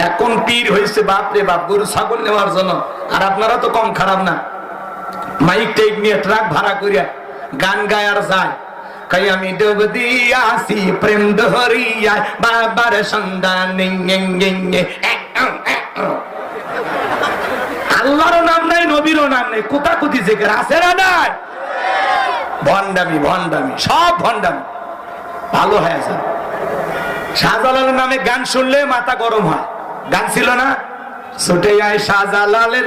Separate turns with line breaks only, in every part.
এখন পীর হয়েছে বাপ রে বাপ, গরু ছাগল নেওয়ার জন্য। আর আপনারা তো কম খারাপ না, মাইক টাইক নিয়ে ট্রাক ভাড়া করিয়া গান গায় আর যায়। কাই আমি ডুব দিয়াছি প্রেম ধরিয়া বাবার সন্ধানে। আল্লাহর নাম নাই, নবীরও নাম নাই, কোথাকুতি জিকির আছে না নাই? ভণ্ডামি ভণ্ডামি, সব ভণ্ডামি। ভালো হয়ে যায়। শাহজালালের নামে গান শুনলে মাথা গরম হয়। গান ছিল না, ছুটে আয় শাহজালালের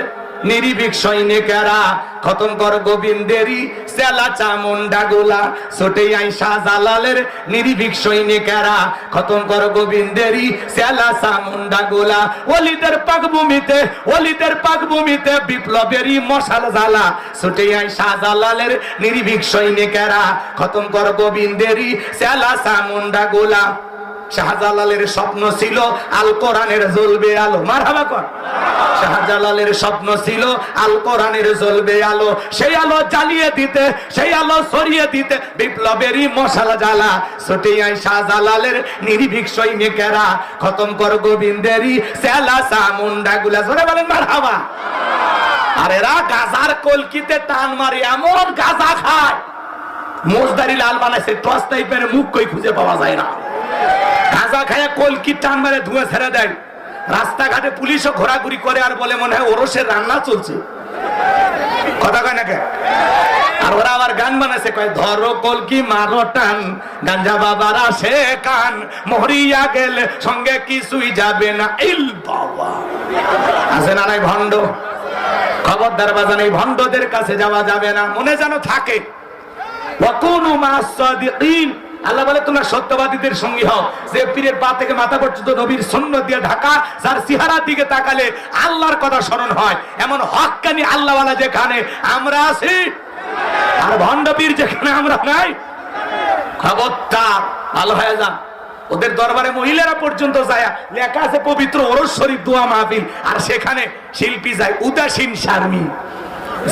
নিরিবিক সৈনিকেরা, খতম কর গোবিন্দেরই সেলা চামুন্ডা গোলা। ছুটে আয় শাহজালালের নিরিবিক সৈনিকেরা, খতম কর গোবিন্দেরই সেলা চামুন্ডা গোলা। ওলিদের পাকভূমিতে, ওলিদের পাকভূমিতে বিপ্লবেরই মশাল জ্বালা। ছুটে আয় শাহজালালের নিরিবিক সৈনিকেরা, খতম কর গোবিন্দেরই সেলা চামুন্ডা গোলা। শাহজালালের স্বপ্ন ছিল আল কোরআনের জ্বলবে আলো। মারহাবা কর। শাহজালালের স্বপ্ন ছিল আল কোরআনের জ্বলবে আলো। সেই আলো জ্বালিয়ে দিতে, সেই আলো ছড়িয়ে দিতে বিপ্লবেরই মশাল জ্বালা। ছুটে আয় শাহজালালের নির্ভীক সৈনিকেরা, খতম কর গোবিন্দেরই সেলা চামুন্ডা গুলা। জোরে বলেন মারহাবা। আর এরা গাজার কলকিতে টান মারি এমন গাজা খায়, মোজদারি লাল বানাইছে, টস টাইপের মুখ কই খুঁজে পাওয়া যায় না। গাঁজা খায়া কলকি টান মারে ধুয়ে ছেড়ে দেয়। রাস্তাঘাটে পুলিশও ঘোরাঘুরি করে আর বলে মনে হয় ওরসের রান্না চলছে। কথা কয় না কে? আর ওরা আবার গান বানাইছে, কয় ধরো কলকি মারো টান, গাঞ্জা বাবার আসে কান, মরিয়া গেলে সঙ্গে কিছুই যাবে না। ইল বাবা, আছে না নাই ভণ্ড? খবরদার বাজান, এই ভণ্ডদের কাছে যাওয়া যাবে না, মনে যেন থাকে। ওয়াকুনু মা'আস সাদিকিন, আল্লাহ বলে তোমরা সত্যবাদীদের সঙ্গী হও। যে পীরের পা থেকে মাথা পর্যন্ত নবীর সুন্নাত দিয়ে ঢাকা, যার চেহারার দিকে তাকালে আল্লাহর কথা স্মরণ হয়, এমন হক্কানি আল্লাহওয়ালা যেখানে আমরা আছি, আর ভণ্ড পীর যেখানে আমরা নাই, খবরদার ভালো হয়ে যান। ওদের দরবারে মহিলারা পর্যন্ত যায়, লেখা আছে পবিত্র ওরস শরীফ দোয়া মাহফিল, আর সেখানে শিল্পী যায় উদাসীন শারমিন।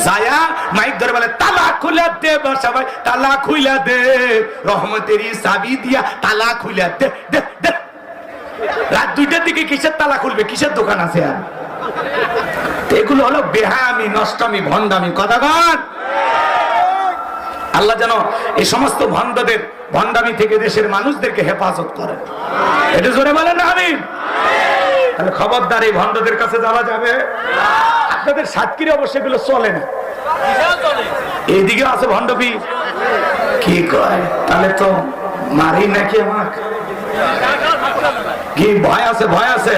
যায়া মাইক ধরে বলে তালা খুলে দে, সবাই তালা খুলে দে, রহমতেরই চাবি দিয়া তালা খুলে দে দে দে। রাত 2টার দিকে কিসের তালা খুলবে? কিসের দোকান আছে? আর এগুলো হলো বেহামি, নষ্টমি, ভণ্ডামি। কথা বল। আল্লাহ যেন এই সমস্ত ভণ্ডদের ভণ্ডামি থেকে দেশের মানুষদেরকে হেফাজত করে। এটা জোরে বলেন না আমিন। তাহলে খবরদার, এই ভণ্ডদের কাছে যাওয়া যাবে। আপনাদের সাতক্ষীরা অবশ্য এগুলো চলে না, এইদিকে আছে ভণ্ডপি। কি কয়? তাহলে তো মারি নাকি আমাকে? কি ভয় আছে? ভয় আছে।